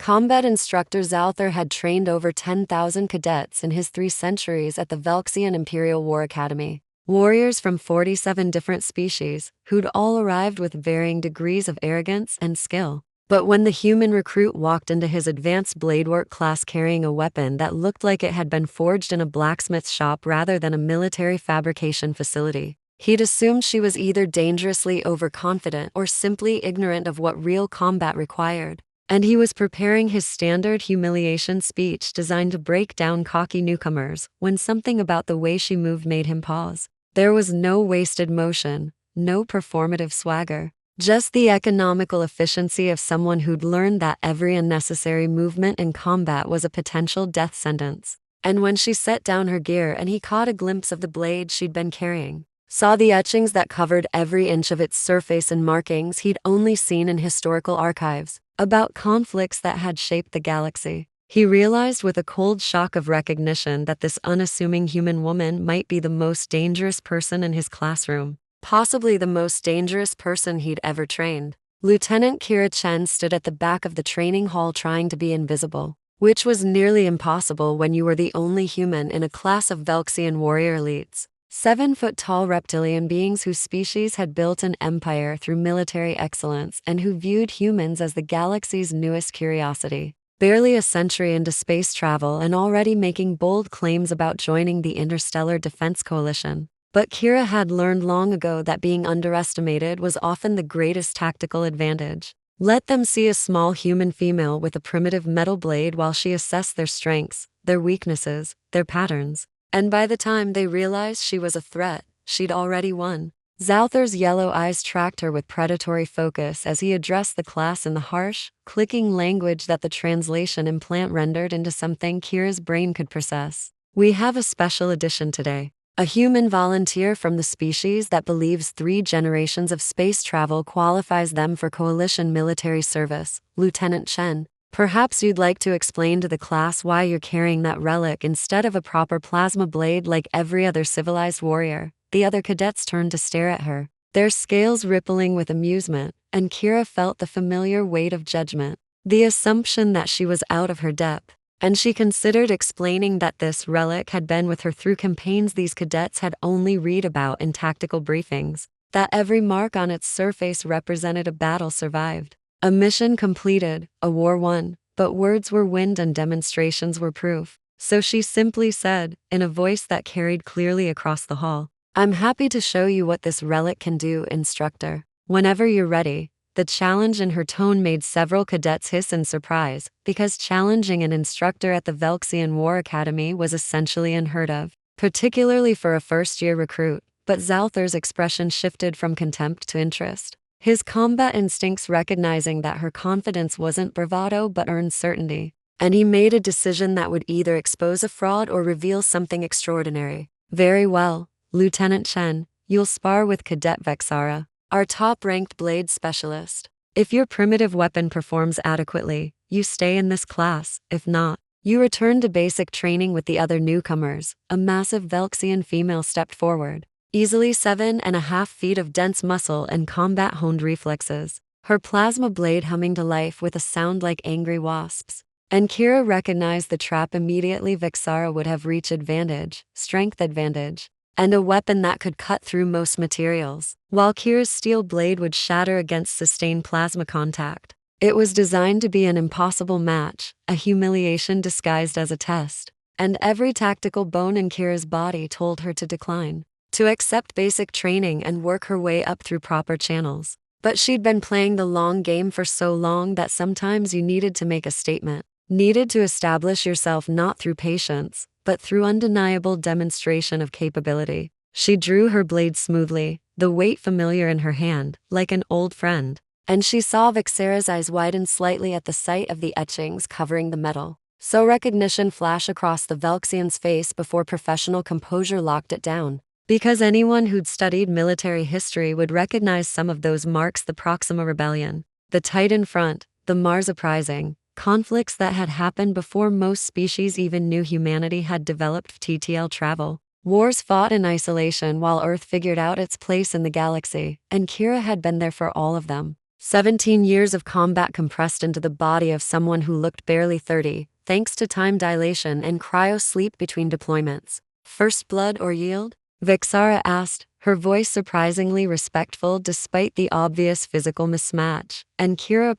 Combat instructor Zalthar had trained over 10,000 cadets in his 3 centuries at the Vel'ksian Imperial War Academy. Warriors from 47 different species, who'd all arrived with varying degrees of arrogance and skill. But when the human recruit walked into his advanced bladework class carrying a weapon that looked like it had been forged in a blacksmith shop rather than a military fabrication facility, he'd assumed she was either dangerously overconfident or simply ignorant of what real combat required. And he was preparing his standard humiliation speech designed to break down cocky newcomers when something about the way she moved made him pause. There was no wasted motion, no performative swagger. Just the economical efficiency of someone who'd learned that every unnecessary movement in combat was a potential death sentence. And when she set down her gear and he caught a glimpse of the blade she'd been carrying, saw the etchings that covered every inch of its surface and markings he'd only seen in historical archives, about conflicts that had shaped the galaxy, he realized with a cold shock of recognition that this unassuming human woman might be the most dangerous person in his classroom. Possibly the most dangerous person he'd ever trained. Lieutenant Kira Chen stood at the back of the training hall trying to be invisible, which was nearly impossible when you were the only human in a class of Vel'ksian warrior elites. 7-foot-tall reptilian beings whose species had built an empire through military excellence and who viewed humans as the galaxy's newest curiosity. Barely a century into space travel and already making bold claims about joining the Interstellar Defense Coalition. But Kira had learned long ago that being underestimated was often the greatest tactical advantage. Let them see a small human female with a primitive metal blade while she assessed their strengths, their weaknesses, their patterns. And by the time they realized she was a threat, she'd already won. Zalthar's yellow eyes tracked her with predatory focus as he addressed the class in the harsh, clicking language that the translation implant rendered into something Kira's brain could process. We have a special edition today. A human volunteer from the species that believes 3 generations of space travel qualifies them for coalition military service, Lieutenant Chen. Perhaps you'd like to explain to the class why you're carrying that relic instead of a proper plasma blade like every other civilized warrior. The other cadets turned to stare at her, their scales rippling with amusement, and Kira felt the familiar weight of judgment, the assumption that she was out of her depth. And she considered explaining that this relic had been with her through campaigns these cadets had only read about in tactical briefings, that every mark on its surface represented a battle survived, a mission completed, a war won, but words were wind and demonstrations were proof. So she simply said, in a voice that carried clearly across the hall, "I'm happy to show you what this relic can do, instructor. Whenever you're ready." The challenge in her tone made several cadets hiss in surprise, because challenging an instructor at the Vel'ksian War Academy was essentially unheard of, particularly for a first-year recruit. But Zalthar's expression shifted from contempt to interest, his combat instincts recognizing that her confidence wasn't bravado but earned certainty. And he made a decision that would either expose a fraud or reveal something extraordinary. "Very well, Lieutenant Chen, you'll spar with Cadet Vexara, our top-ranked blade specialist. If your primitive weapon performs adequately, you stay in this class. If not, you return to basic training with the other newcomers." A massive Vel'ksian female stepped forward, easily 7.5 feet of dense muscle and combat-honed reflexes, her plasma blade humming to life with a sound like angry wasps. And Kira recognized the trap immediately. Vexara would have reach advantage, strength advantage, and a weapon that could cut through most materials, while Kira's steel blade would shatter against sustained plasma contact. It was designed to be an impossible match, a humiliation disguised as a test, and every tactical bone in Kira's body told her to decline, to accept basic training and work her way up through proper channels. But she'd been playing the long game for so long that sometimes you needed to make a statement, needed to establish yourself not through patience, but through undeniable demonstration of capability. She drew her blade smoothly, the weight familiar in her hand, like an old friend, and she saw Vexara's eyes widen slightly at the sight of the etchings covering the metal. So recognition flashed across the Vel'ksian's face before professional composure locked it down. Because anyone who'd studied military history would recognize some of those marks: the Proxima Rebellion, the Titan Front, the Mars Uprising, conflicts that had happened before most species even knew humanity had developed TTL travel. Wars fought in isolation while Earth figured out its place in the galaxy, and Kira had been there for all of them. 17 years of combat compressed into the body of someone who looked barely 30, thanks to time dilation and cryo-sleep between deployments. First blood or yield? Vexara asked, her voice surprisingly respectful despite the obvious physical mismatch, and Kira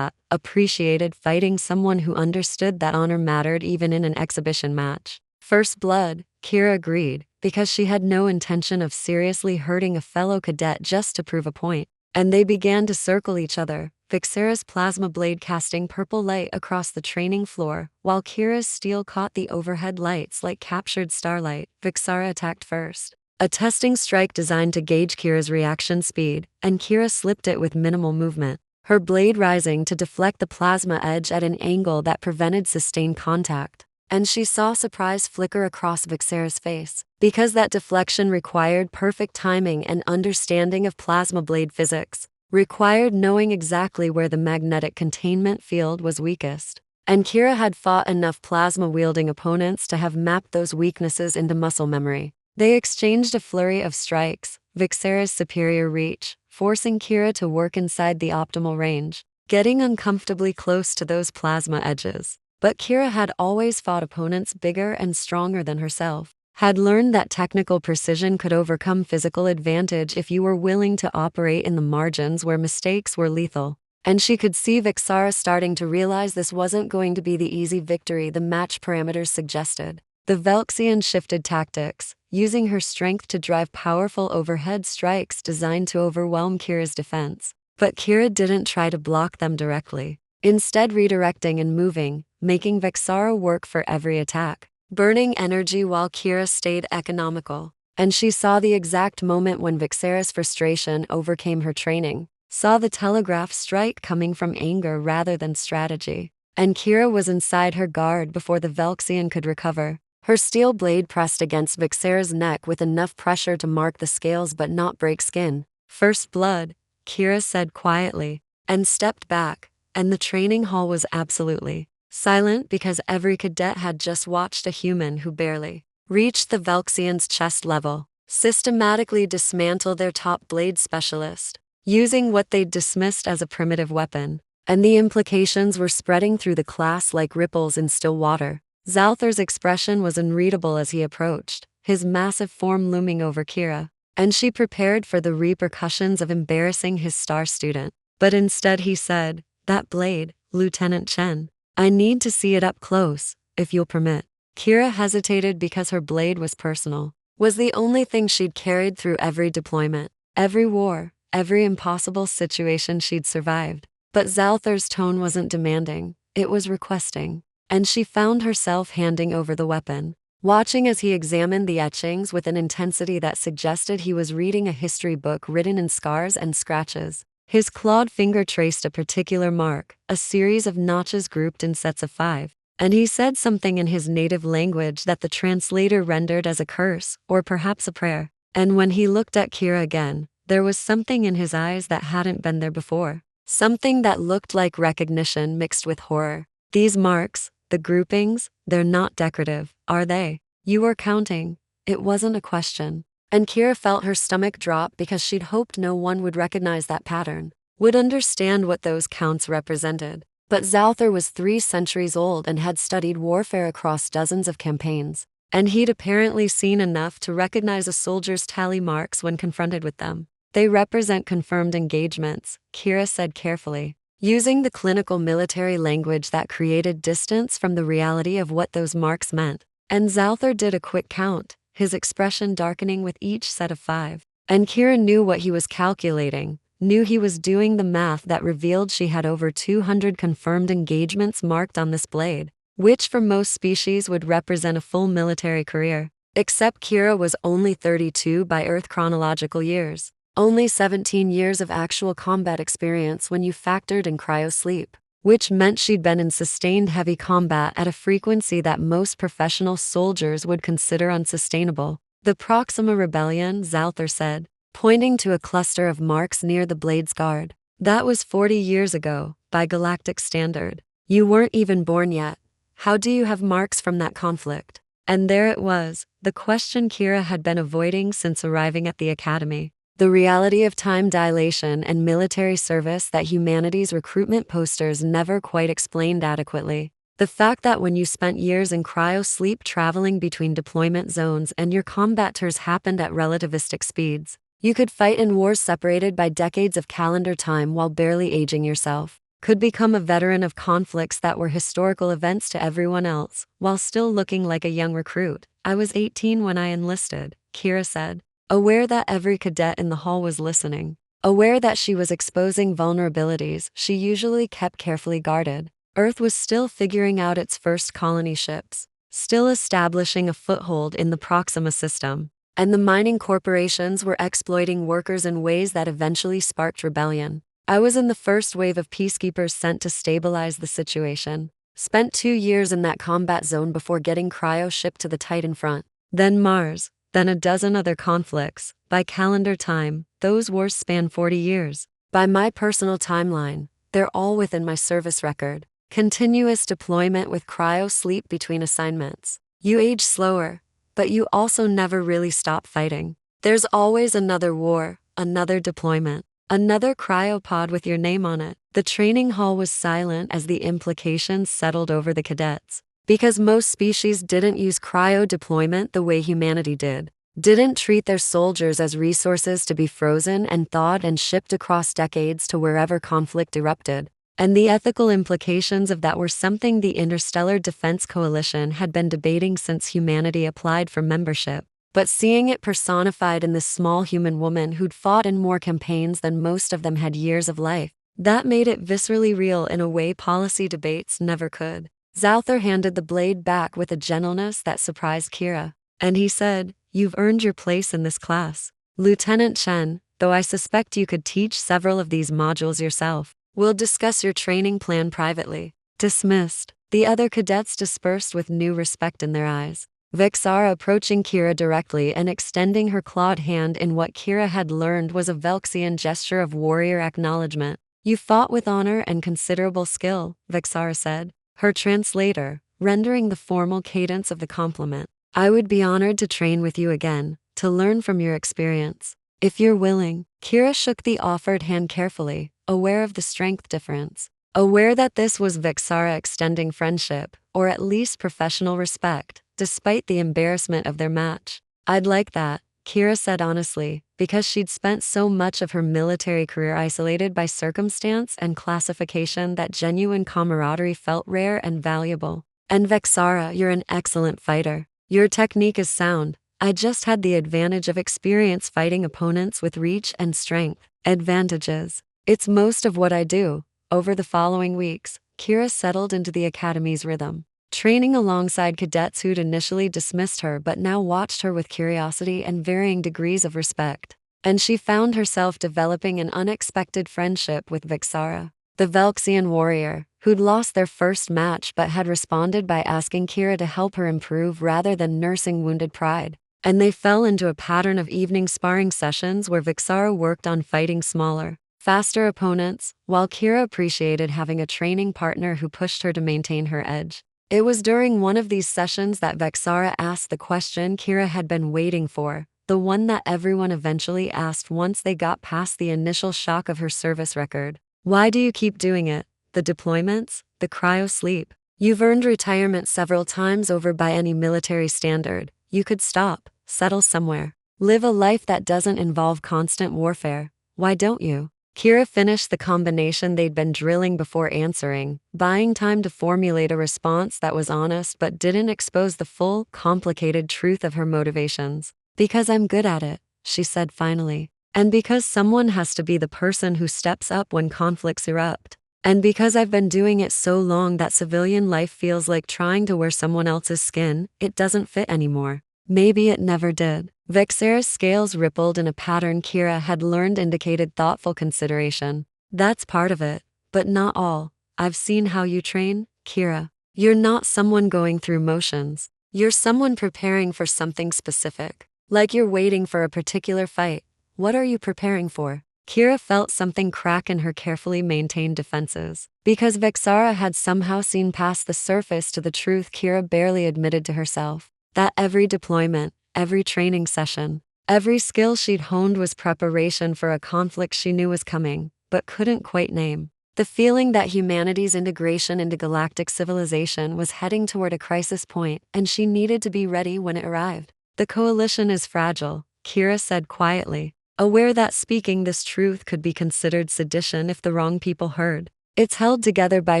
appreciated fighting someone who understood that honor mattered even in an exhibition match. First blood, Kira agreed, because she had no intention of seriously hurting a fellow cadet just to prove a point. And they began to circle each other, Vexara's plasma blade casting purple light across the training floor, while Kira's steel caught the overhead lights like captured starlight. Vexara attacked first. A testing strike designed to gauge Kira's reaction speed, and Kira slipped it with minimal movement, her blade rising to deflect the plasma edge at an angle that prevented sustained contact. And she saw surprise flicker across Vexara's face, because that deflection required perfect timing and understanding of plasma blade physics, required knowing exactly where the magnetic containment field was weakest. And Kira had fought enough plasma-wielding opponents to have mapped those weaknesses into muscle memory. They exchanged a flurry of strikes, Vexara's superior reach, forcing Kira to work inside the optimal range, getting uncomfortably close to those plasma edges. But Kira had always fought opponents bigger and stronger than herself, had learned that technical precision could overcome physical advantage if you were willing to operate in the margins where mistakes were lethal. And she could see Vexara starting to realize this wasn't going to be the easy victory the match parameters suggested. The Vel'ksian shifted tactics, using her strength to drive powerful overhead strikes designed to overwhelm Kira's defense. But Kira didn't try to block them directly, instead redirecting and moving, making Vexara work for every attack, burning energy while Kira stayed economical. And she saw the exact moment when Vexara's frustration overcame her training, saw the telegraph strike coming from anger rather than strategy. And Kira was inside her guard before the Vel'ksian could recover. Her steel blade pressed against Vexara's neck with enough pressure to mark the scales but not break skin. First blood, Kira said quietly, and stepped back, and the training hall was absolutely silent because every cadet had just watched a human who barely reached the Vel'ksian's chest level systematically dismantle their top blade specialist, using what they'd dismissed as a primitive weapon. And the implications were spreading through the class like ripples in still water. Zalthar's expression was unreadable as he approached, his massive form looming over Kira, and she prepared for the repercussions of embarrassing his star student. But instead he said, "That blade, Lieutenant Chen. I need to see it up close, if you'll permit." Kira hesitated because her blade was personal, was the only thing she'd carried through every deployment, every war, every impossible situation she'd survived. But Zalthar's tone wasn't demanding, it was requesting, and she found herself handing over the weapon, watching as he examined the etchings with an intensity that suggested he was reading a history book written in scars and scratches. His clawed finger traced a particular mark, a series of notches grouped in sets of 5, and he said something in his native language that the translator rendered as a curse, or perhaps a prayer. And when he looked at Kira again, there was something in his eyes that hadn't been there before, something that looked like recognition mixed with horror. These marks, the groupings, they're not decorative, are they? You were counting. It wasn't a question. And Kira felt her stomach drop because she'd hoped no one would recognize that pattern, would understand what those counts represented. But Zalthar was 3 centuries old and had studied warfare across dozens of campaigns, and he'd apparently seen enough to recognize a soldier's tally marks when confronted with them. They represent confirmed engagements, Kira said carefully, using the clinical military language that created distance from the reality of what those marks meant. And Zalthar did a quick count, his expression darkening with each set of 5. And Kira knew what he was calculating, knew he was doing the math that revealed she had over 200 confirmed engagements marked on this blade, which for most species would represent a full military career. Except Kira was only 32 by Earth chronological years, only 17 years of actual combat experience when you factored in cryo-sleep, which meant she'd been in sustained heavy combat at a frequency that most professional soldiers would consider unsustainable. The Proxima Rebellion, Zalthar said, pointing to a cluster of marks near the blade's guard. That was 40 years ago, by Galactic standard. You weren't even born yet. How do you have marks from that conflict? And there it was, the question Kira had been avoiding since arriving at the academy. The reality of time dilation and military service that humanity's recruitment posters never quite explained adequately. The fact that when you spent years in cryo-sleep traveling between deployment zones and your combat tours happened at relativistic speeds, you could fight in wars separated by decades of calendar time while barely aging yourself, could become a veteran of conflicts that were historical events to everyone else, while still looking like a young recruit. I was 18 when I enlisted, Kira said, aware that every cadet in the hall was listening, aware that she was exposing vulnerabilities she usually kept carefully guarded. Earth was still figuring out its first colony ships, still establishing a foothold in the Proxima system, and the mining corporations were exploiting workers in ways that eventually sparked rebellion. I was in the first wave of peacekeepers sent to stabilize the situation. Spent 2 years in that combat zone before getting cryo-shipped to the Titan front. Then Mars, then a dozen other conflicts. By calendar time, those wars span 40 years. By my personal timeline, they're all within my service record. Continuous deployment with cryo-sleep between assignments. You age slower, but you also never really stop fighting. There's always another war, another deployment, another cryopod with your name on it. The training hall was silent as the implications settled over the cadets. Because most species didn't use cryo deployment the way humanity did, didn't treat their soldiers as resources to be frozen and thawed and shipped across decades to wherever conflict erupted. And the ethical implications of that were something the Interstellar Defense Coalition had been debating since humanity applied for membership. But seeing it personified in this small human woman who'd fought in more campaigns than most of them had years of life, that made it viscerally real in a way policy debates never could. Zalthar handed the blade back with a gentleness that surprised Kira, and he said, "You've earned your place in this class. Lieutenant Chen, though I suspect you could teach several of these modules yourself. We'll discuss your training plan privately." Dismissed. The other cadets dispersed with new respect in their eyes. Vexara approaching Kira directly and extending her clawed hand in what Kira had learned was a Velxian gesture of warrior acknowledgement. "You fought with honor and considerable skill," Vexara said, her translator, rendering the formal cadence of the compliment. "I would be honored to train with you again, to learn from your experience. If you're willing." Kira shook the offered hand carefully, aware of the strength difference, aware that this was Vexara extending friendship, or at least professional respect, despite the embarrassment of their match. "I'd like that," Kira said honestly, because she'd spent so much of her military career isolated by circumstance and classification that genuine camaraderie felt rare and valuable. "And Vexara, you're an excellent fighter. Your technique is sound. I just had the advantage of experience fighting opponents with reach and strength." Advantages. "It's most of what I do." Over the following weeks, Kira settled into the academy's rhythm, training alongside cadets who'd initially dismissed her but now watched her with curiosity and varying degrees of respect. And she found herself developing an unexpected friendship with Vexara, the Velxian warrior, who'd lost their first match but had responded by asking Kira to help her improve rather than nursing wounded pride. And they fell into a pattern of evening sparring sessions where Vexara worked on fighting smaller, faster opponents, while Kira appreciated having a training partner who pushed her to maintain her edge. It was during one of these sessions that Vexara asked the question Kira had been waiting for, the one that everyone eventually asked once they got past the initial shock of her service record. "Why do you keep doing it? The deployments? The cryo-sleep? You've earned retirement several times over by any military standard. You could stop, settle somewhere, live a life that doesn't involve constant warfare. Why don't you?" Kira finished the combination they'd been drilling before answering, buying time to formulate a response that was honest but didn't expose the full, complicated truth of her motivations. "Because I'm good at it," she said finally. "And because someone has to be the person who steps up when conflicts erupt. And because I've been doing it so long that civilian life feels like trying to wear someone else's skin, it doesn't fit anymore." Maybe it never did. Vexara's scales rippled in a pattern Kira had learned indicated thoughtful consideration. "That's part of it, but not all. I've seen how you train, Kira. You're not someone going through motions. You're someone preparing for something specific. Like you're waiting for a particular fight. What are you preparing for?" Kira felt something crack in her carefully maintained defenses, because Vexara had somehow seen past the surface to the truth Kira barely admitted to herself. That every deployment, every training session, Every skill she'd honed was preparation for a conflict she knew was coming, but couldn't quite name. The feeling that humanity's integration into galactic civilization was heading toward a crisis point, and she needed to be ready when it arrived. The coalition is fragile, Kira said quietly, aware that speaking this truth could be considered sedition if the wrong people heard. It's held together by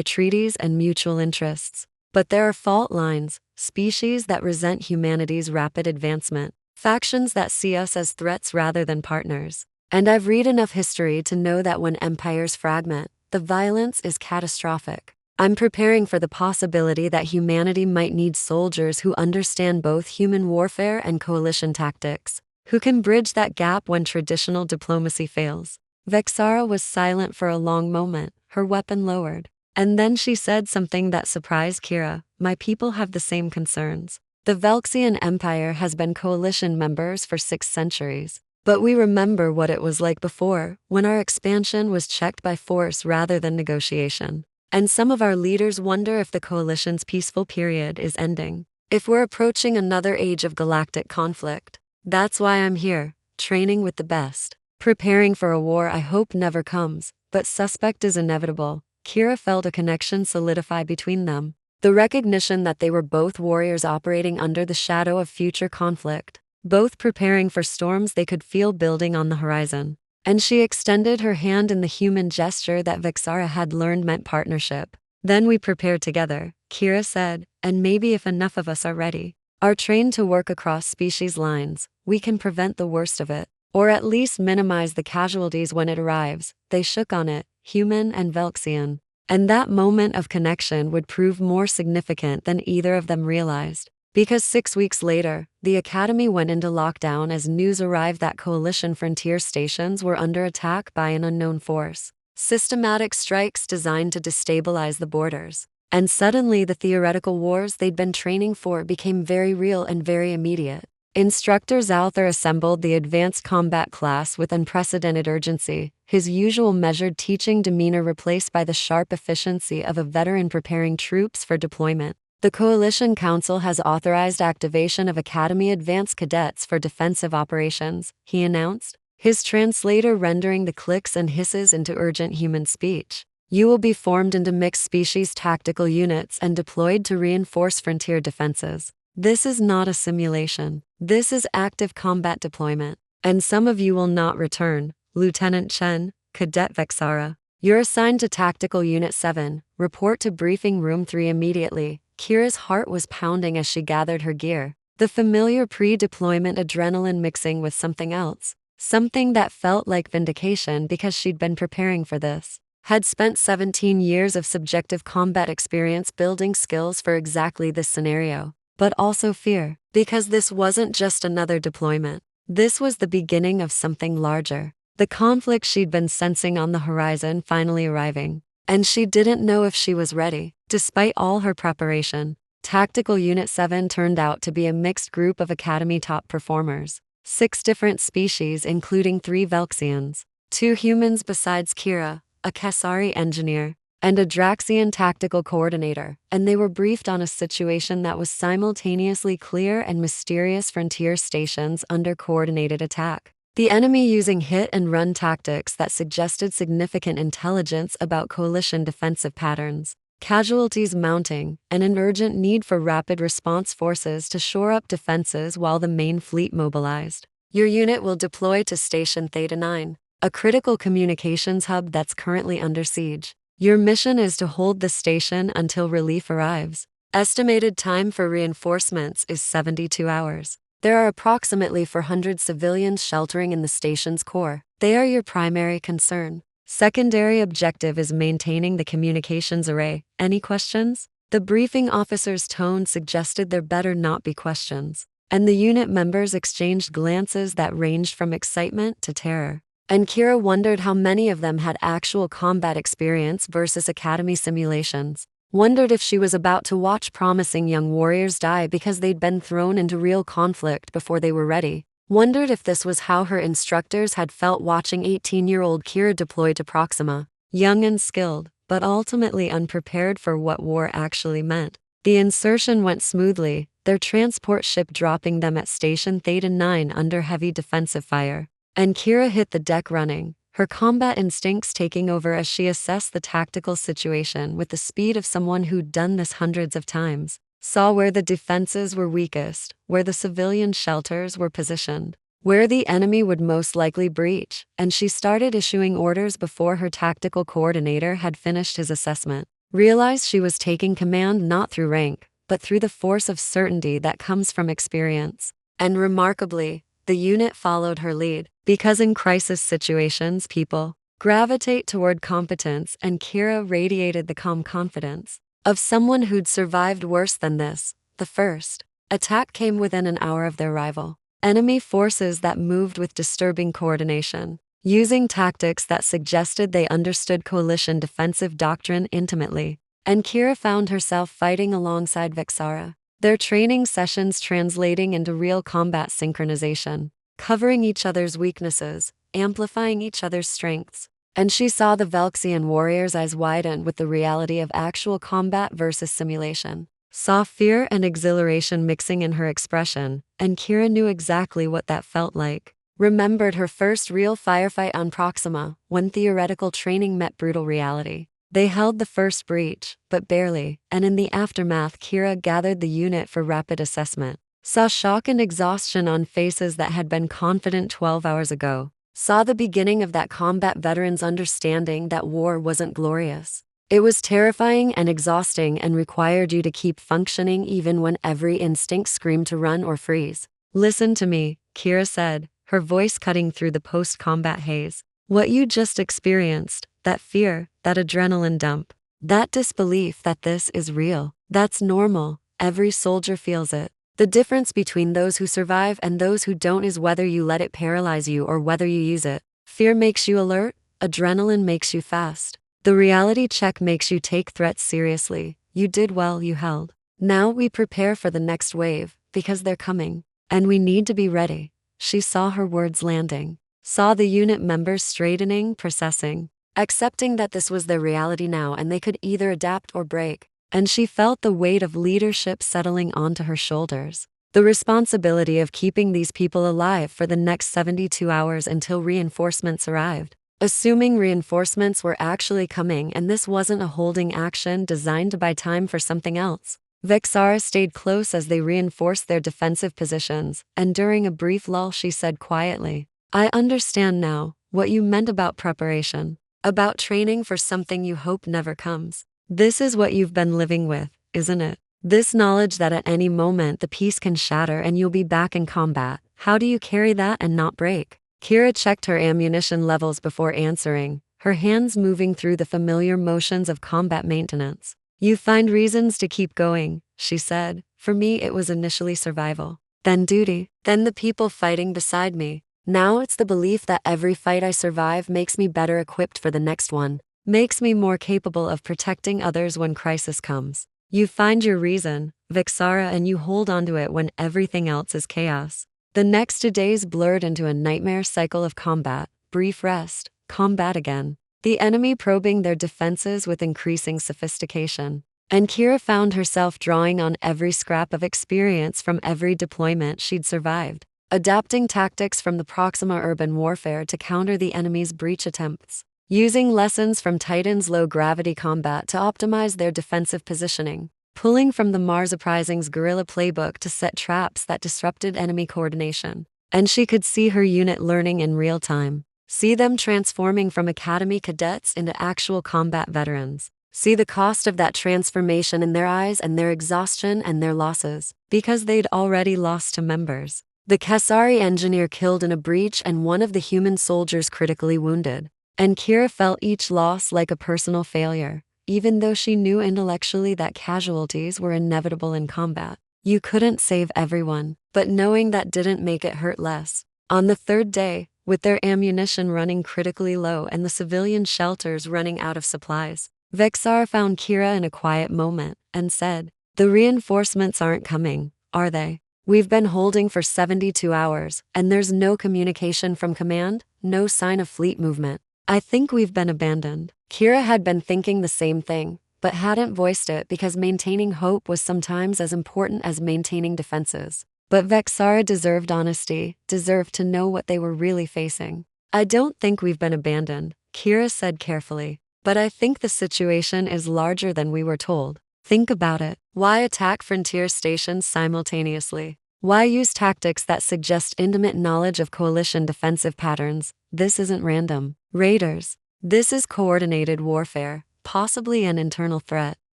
treaties and mutual interests. But there are fault lines, species that resent humanity's rapid advancement, factions that see us as threats rather than partners. And I've read enough history to know that when empires fragment, the violence is catastrophic. I'm preparing for the possibility that humanity might need soldiers who understand both human warfare and coalition tactics, who can bridge that gap when traditional diplomacy fails. Vexara was silent for a long moment, her weapon lowered. And then she said something that surprised Kira. My people have the same concerns. The Vel'ksian Empire has been coalition members for 6 centuries. But we remember what it was like before, when our expansion was checked by force rather than negotiation. And some of our leaders wonder if the coalition's peaceful period is ending. If we're approaching another age of galactic conflict. That's why I'm here, training with the best. Preparing for a war I hope never comes, but suspect is inevitable. Kira felt a connection solidify between them. The recognition that they were both warriors operating under the shadow of future conflict, both preparing for storms they could feel building on the horizon. And she extended her hand in the human gesture that Vexara had learned meant partnership. Then we prepare together, Kira said, and maybe if enough of us are ready, are trained to work across species lines, we can prevent the worst of it, or at least minimize the casualties when it arrives. They shook on it, human and Vel'ksian. And that moment of connection would prove more significant than either of them realized. Because 6 weeks later, the Academy went into lockdown as news arrived that coalition frontier stations were under attack by an unknown force. Systematic strikes designed to destabilize the borders. And suddenly the theoretical wars they'd been training for became very real and very immediate. Instructor Vel'krath assembled the advanced combat class with unprecedented urgency, his usual measured teaching demeanor replaced by the sharp efficiency of a veteran preparing troops for deployment. The Coalition Council has authorized activation of Academy Advanced Cadets for defensive operations, he announced, his translator rendering the clicks and hisses into urgent human speech. You will be formed into mixed species tactical units and deployed to reinforce frontier defenses. This is not a simulation. This is active combat deployment. And some of you will not return. Lieutenant Chen, Cadet Vexara. You're assigned to Tactical Unit 7. Report to Briefing Room 3 immediately. Kira's heart was pounding as she gathered her gear. The familiar pre-deployment adrenaline mixing with something else. Something that felt like vindication because she'd been preparing for this. Had spent 17 years of subjective combat experience building skills for exactly this scenario. But also fear, because this wasn't just another deployment. This was the beginning of something larger. The conflict she'd been sensing on the horizon finally arriving. And she didn't know if she was ready. Despite all her preparation, Tactical Unit 7 turned out to be a mixed group of Academy top performers. 6 different species including 3 Vel'ksians, 2 humans besides Kira, a Kesari engineer, and a Draxian tactical coordinator, and they were briefed on a situation that was simultaneously clear and mysterious: frontier stations under coordinated attack. The enemy using hit-and-run tactics that suggested significant intelligence about coalition defensive patterns. Casualties mounting, and an urgent need for rapid response forces to shore up defenses while the main fleet mobilized. Your unit will deploy to Station Theta 9, a critical communications hub that's currently under siege. Your mission is to hold the station until relief arrives. Estimated time for reinforcements is 72 hours. There are approximately 400 civilians sheltering in the station's core. They are your primary concern. Secondary objective is maintaining the communications array. Any questions? The briefing officer's tone suggested there better not be questions. And the unit members exchanged glances that ranged from excitement to terror. And Kira wondered how many of them had actual combat experience versus academy simulations. Wondered if she was about to watch promising young warriors die because they'd been thrown into real conflict before they were ready. Wondered if this was how her instructors had felt watching 18-year-old Kira deploy to Proxima, young and skilled, but ultimately unprepared for what war actually meant. The insertion went smoothly, their transport ship dropping them at Station Theta 9 under heavy defensive fire. And Kira hit the deck running, her combat instincts taking over as she assessed the tactical situation with the speed of someone who'd done this hundreds of times. Saw where the defenses were weakest, where the civilian shelters were positioned, where the enemy would most likely breach, and she started issuing orders before her tactical coordinator had finished his assessment. Realized she was taking command not through rank, but through the force of certainty that comes from experience. And remarkably, the unit followed her lead, because in crisis situations people gravitate toward competence, and Kira radiated the calm confidence of someone who'd survived worse than this. The first attack came within an hour of their arrival. Enemy forces that moved with disturbing coordination, using tactics that suggested they understood coalition defensive doctrine intimately. And Kira found herself fighting alongside Vel'krath, their training sessions translating into real combat synchronization, covering each other's weaknesses, amplifying each other's strengths. And she saw the Vel'krath warriors' eyes widen with the reality of actual combat versus simulation. Saw fear and exhilaration mixing in her expression, and Kira knew exactly what that felt like. Remembered her first real firefight on Proxima, when theoretical training met brutal reality. They held the first breach, but barely, and in the aftermath Kira gathered the unit for rapid assessment. Saw shock and exhaustion on faces that had been confident 12 hours ago. Saw the beginning of that combat veteran's understanding that war wasn't glorious. It was terrifying and exhausting and required you to keep functioning even when every instinct screamed to run or freeze. "Listen to me," Kira said, her voice cutting through the post-combat haze. "What you just experienced, that fear, that adrenaline dump, that disbelief that this is real, that's normal. Every soldier feels it. The difference between those who survive and those who don't is whether you let it paralyze you or whether you use it. Fear makes you alert, adrenaline makes you fast. The reality check makes you take threats seriously. You did well, you held. Now we prepare for the next wave, because they're coming. And we need to be ready." She saw her words landing. Saw the unit members straightening, processing, accepting that this was their reality now and they could either adapt or break. And she felt the weight of leadership settling onto her shoulders. The responsibility of keeping these people alive for the next 72 hours until reinforcements arrived. Assuming reinforcements were actually coming and this wasn't a holding action designed to buy time for something else. Vel'krath stayed close as they reinforced their defensive positions, and during a brief lull she said quietly, "I understand now what you meant about preparation, about training for something you hope never comes. This is what you've been living with, isn't it? This knowledge that at any moment the peace can shatter and you'll be back in combat. How do you carry that and not break?" Kira checked her ammunition levels before answering, her hands moving through the familiar motions of combat maintenance. "You find reasons to keep going," she said. "For me it was initially survival, then duty, then the people fighting beside me. Now it's the belief that every fight I survive makes me better equipped for the next one, makes me more capable of protecting others when crisis comes. You find your reason, Vel'krath, and you hold onto it when everything else is chaos." The next 2 days blurred into a nightmare cycle of combat, brief rest, combat again. The enemy probing their defenses with increasing sophistication. And Kira found herself drawing on every scrap of experience from every deployment she'd survived, adapting tactics from the Proxima urban warfare to counter the enemy's breach attempts, using lessons from Titan's low-gravity combat to optimize their defensive positioning, pulling from the Mars Uprising's guerrilla playbook to set traps that disrupted enemy coordination. And she could see her unit learning in real time. See them transforming from academy cadets into actual combat veterans. See the cost of that transformation in their eyes and their exhaustion and their losses, because they'd already lost 2 members. The Kesari engineer killed in a breach and one of the human soldiers critically wounded. And Kira felt each loss like a personal failure, even though she knew intellectually that casualties were inevitable in combat. You couldn't save everyone, but knowing that didn't make it hurt less. On the 3rd day, with their ammunition running critically low and the civilian shelters running out of supplies, Vel'krath found Kira in a quiet moment and said, "The reinforcements aren't coming, are they? We've been holding for 72 hours, and there's no communication from command, no sign of fleet movement. I think we've been abandoned." Kira had been thinking the same thing, but hadn't voiced it because maintaining hope was sometimes as important as maintaining defenses. But Vexara deserved honesty, deserved to know what they were really facing. "I don't think we've been abandoned," Kira said carefully. "But I think the situation is larger than we were told. Think about it. Why attack frontier stations simultaneously? Why use tactics that suggest intimate knowledge of coalition defensive patterns? This isn't random raiders. This is coordinated warfare, possibly an internal threat.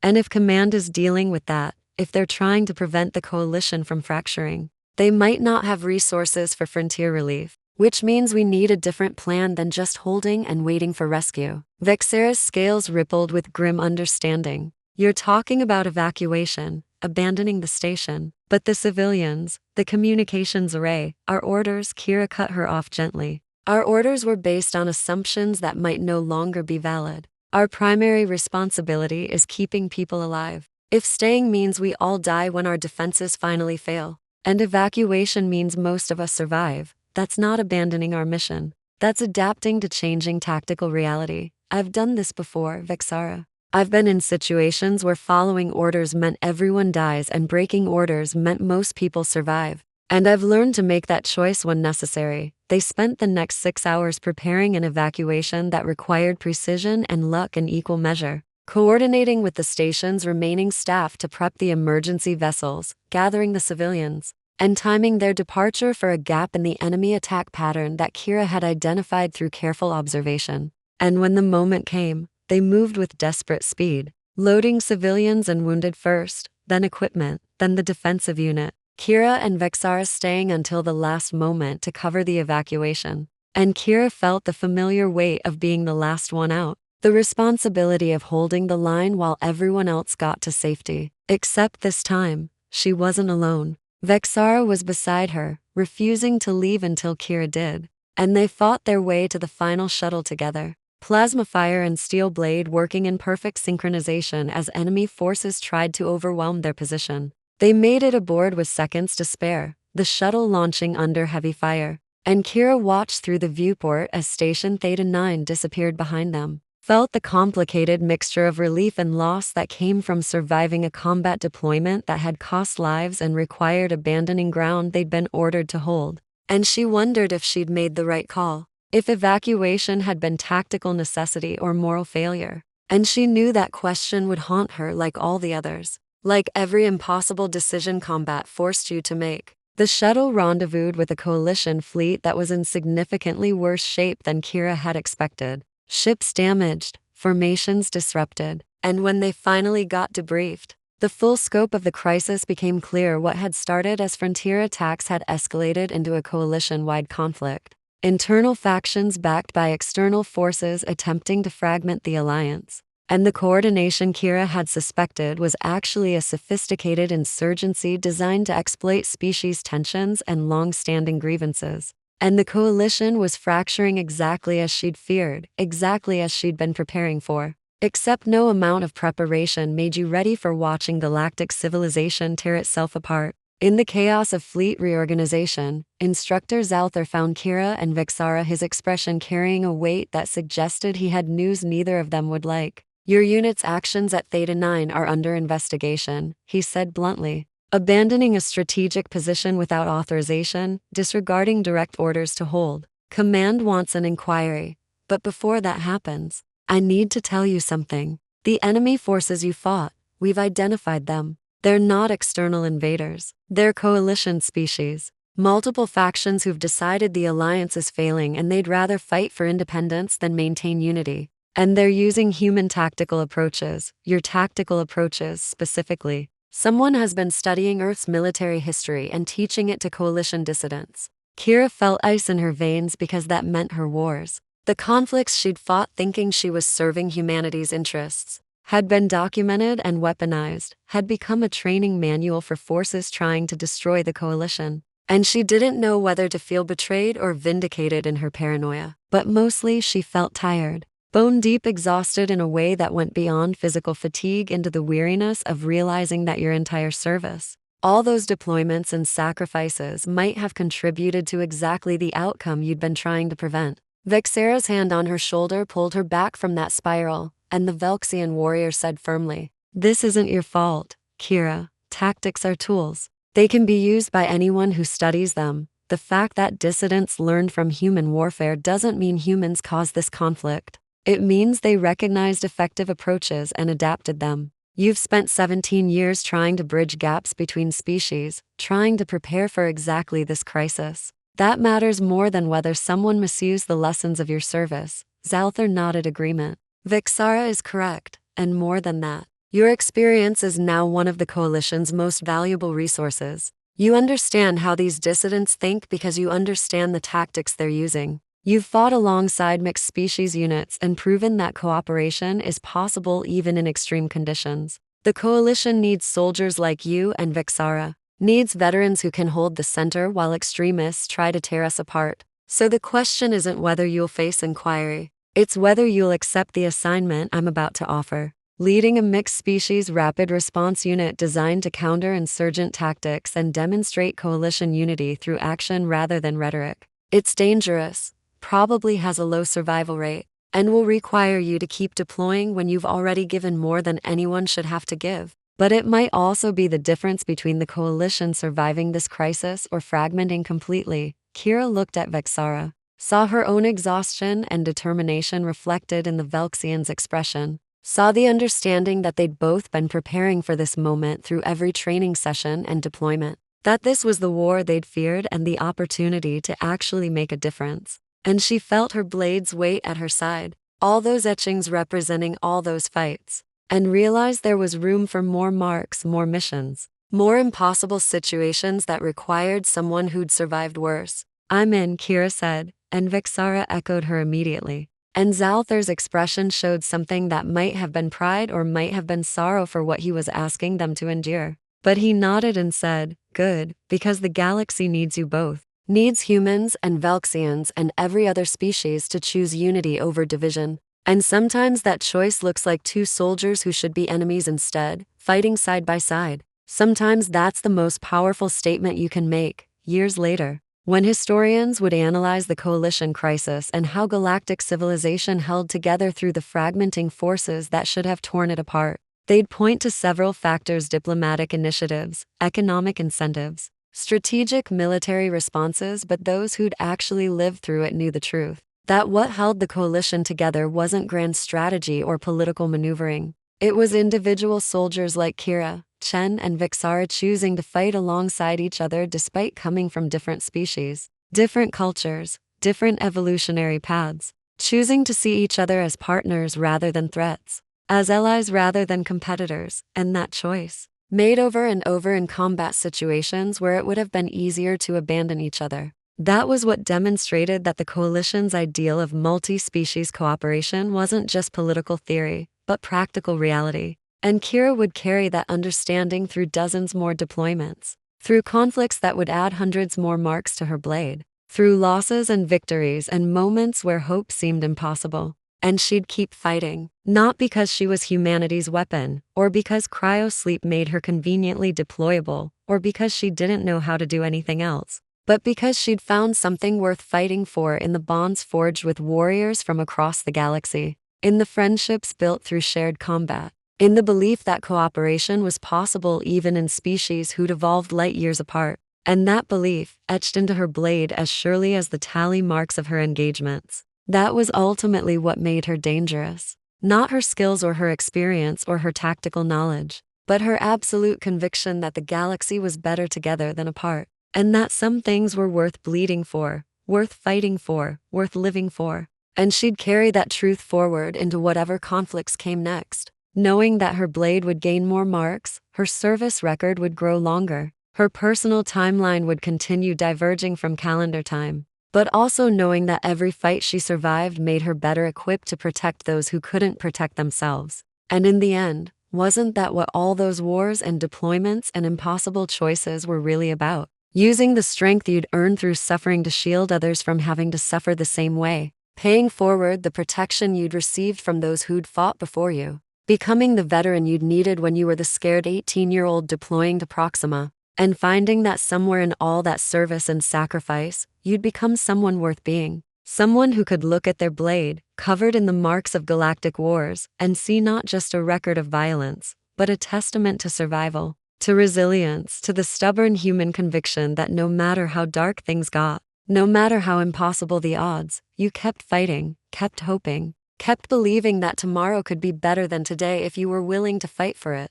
And if command is dealing with that, if they're trying to prevent the coalition from fracturing, they might not have resources for frontier relief, which means we need a different plan than just holding and waiting for rescue." Vexara's scales rippled with grim understanding. "You're talking about evacuation, abandoning the station. But the civilians, the communications array, our orders," Kira cut her off gently. "Our orders were based on assumptions that might no longer be valid. Our primary responsibility is keeping people alive. If staying means we all die when our defenses finally fail, and evacuation means most of us survive, that's not abandoning our mission. That's adapting to changing tactical reality. I've done this before, Vexara. I've been in situations where following orders meant everyone dies and breaking orders meant most people survive. And I've learned to make that choice when necessary." They spent the next 6 hours preparing an evacuation that required precision and luck in equal measure, coordinating with the station's remaining staff to prep the emergency vessels, gathering the civilians, and timing their departure for a gap in the enemy attack pattern that Kira had identified through careful observation. And when the moment came, they moved with desperate speed, loading civilians and wounded first, then equipment, then the defensive unit. Kira and Vexara staying until the last moment to cover the evacuation. And Kira felt the familiar weight of being the last one out, the responsibility of holding the line while everyone else got to safety. Except this time, she wasn't alone. Vexara was beside her, refusing to leave until Kira did. And they fought their way to the final shuttle together. Plasma fire and steel blade working in perfect synchronization as enemy forces tried to overwhelm their position. They made it aboard with seconds to spare, the shuttle launching under heavy fire. And Kira watched through the viewport as Station Theta 9 disappeared behind them, felt the complicated mixture of relief and loss that came from surviving a combat deployment that had cost lives and required abandoning ground they'd been ordered to hold. And she wondered if she'd made the right call. If evacuation had been tactical necessity or moral failure. And she knew that question would haunt her like all the others. Like every impossible decision combat forced you to make. The shuttle rendezvoused with a coalition fleet that was in significantly worse shape than Kira had expected. Ships damaged, formations disrupted. And when they finally got debriefed, the full scope of the crisis became clear. What had started as frontier attacks had escalated into a coalition-wide conflict. Internal factions backed by external forces attempting to fragment the alliance. And the coordination Kira had suspected was actually a sophisticated insurgency designed to exploit species tensions and long-standing grievances. And the coalition was fracturing exactly as she'd feared, exactly as she'd been preparing for. Except no amount of preparation made you ready for watching galactic civilization tear itself apart. In the chaos of fleet reorganization, Instructor Vel'krath found Kira and Vexara, his expression carrying a weight that suggested he had news neither of them would like. "Your unit's actions at Theta 9 are under investigation," he said bluntly. "Abandoning a strategic position without authorization, disregarding direct orders to hold. Command wants an inquiry. But before that happens, I need to tell you something. The enemy forces you fought, we've identified them. They're not external invaders. They're coalition species. Multiple factions who've decided the alliance is failing and they'd rather fight for independence than maintain unity. And they're using human tactical approaches, your tactical approaches specifically. Someone has been studying Earth's military history and teaching it to coalition dissidents." Kira felt ice in her veins because that meant her wars. The conflicts she'd fought thinking she was serving humanity's interests had been documented and weaponized, had become a training manual for forces trying to destroy the coalition. And she didn't know whether to feel betrayed or vindicated in her paranoia. But mostly she felt tired, bone-deep exhausted in a way that went beyond physical fatigue into the weariness of realizing that your entire service, all those deployments and sacrifices might have contributed to exactly the outcome you'd been trying to prevent. Vexara's hand on her shoulder pulled her back from that spiral, and the Vel'ksian warrior said firmly, "This isn't your fault, Kira. Tactics are tools. They can be used by anyone who studies them. The fact that dissidents learned from human warfare doesn't mean humans caused this conflict. It means they recognized effective approaches and adapted them. You've spent 17 years trying to bridge gaps between species, trying to prepare for exactly this crisis. That matters more than whether someone misused the lessons of your service." Zalthar nodded agreement. "Vixara is correct, and more than that. Your experience is now one of the Coalition's most valuable resources. You understand how these dissidents think because you understand the tactics they're using. You've fought alongside mixed species units and proven that cooperation is possible even in extreme conditions. The Coalition needs soldiers like you and Vixara, needs veterans who can hold the center while extremists try to tear us apart. So the question isn't whether you'll face inquiry, it's whether you'll accept the assignment I'm about to offer. Leading a mixed-species rapid response unit designed to counter insurgent tactics and demonstrate Coalition unity through action rather than rhetoric. It's dangerous, probably has a low survival rate, and will require you to keep deploying when you've already given more than anyone should have to give. But it might also be the difference between the Coalition surviving this crisis or fragmenting completely." Kira looked at Vixara, saw her own exhaustion and determination reflected in the Vel'ksian's expression, saw the understanding that they'd both been preparing for this moment through every training session and deployment, that this was the war they'd feared and the opportunity to actually make a difference. And she felt her blades wait at her side, all those etchings representing all those fights, and realized there was room for more marks, more missions, more impossible situations that required someone who'd survived worse. "I'm in," Kira said, and Vixara echoed her immediately. And Zalthar's expression showed something that might have been pride or might have been sorrow for what he was asking them to endure. But he nodded and said, "Good, because the galaxy needs you both. Needs humans and Vel'ksians and every other species to choose unity over division. And sometimes that choice looks like two soldiers who should be enemies instead, fighting side by side. Sometimes that's the most powerful statement you can make." Years later, when historians would analyze the Coalition crisis and how galactic civilization held together through the fragmenting forces that should have torn it apart, they'd point to several factors: diplomatic initiatives, economic incentives, strategic military responses. But those who'd actually lived through it knew the truth, that what held the Coalition together wasn't grand strategy or political maneuvering. It was individual soldiers like Kira, Chen, and Vixara choosing to fight alongside each other despite coming from different species, different cultures, different evolutionary paths, choosing to see each other as partners rather than threats, as allies rather than competitors. And that choice, made over and over in combat situations where it would have been easier to abandon each other, that was what demonstrated that the Coalition's ideal of multi-species cooperation wasn't just political theory, but practical reality. And Kira would carry that understanding through dozens more deployments, through conflicts that would add hundreds more marks to her blade, through losses and victories and moments where hope seemed impossible. And she'd keep fighting, not because she was humanity's weapon, or because cryosleep made her conveniently deployable, or because she didn't know how to do anything else, but because she'd found something worth fighting for in the bonds forged with warriors from across the galaxy, in the friendships built through shared combat, in the belief that cooperation was possible even in species who'd evolved light years apart. And that belief, etched into her blade as surely as the tally marks of her engagements, that was ultimately what made her dangerous. Not her skills or her experience or her tactical knowledge, but her absolute conviction that the galaxy was better together than apart, and that some things were worth bleeding for, worth fighting for, worth living for. And she'd carry that truth forward into whatever conflicts came next, knowing that her blade would gain more marks, her service record would grow longer, her personal timeline would continue diverging from calendar time, but also knowing that every fight she survived made her better equipped to protect those who couldn't protect themselves. And in the end, wasn't that what all those wars and deployments and impossible choices were really about? Using the strength you'd earned through suffering to shield others from having to suffer the same way, paying forward the protection you'd received from those who'd fought before you, becoming the veteran you'd needed when you were the scared 18-year-old deploying to Proxima, and finding that somewhere in all that service and sacrifice, you'd become someone worth being. Someone who could look at their blade, covered in the marks of galactic wars, and see not just a record of violence, but a testament to survival, to resilience, to the stubborn human conviction that no matter how dark things got, no matter how impossible the odds, you kept fighting, kept hoping, kept believing that tomorrow could be better than today if you were willing to fight for it.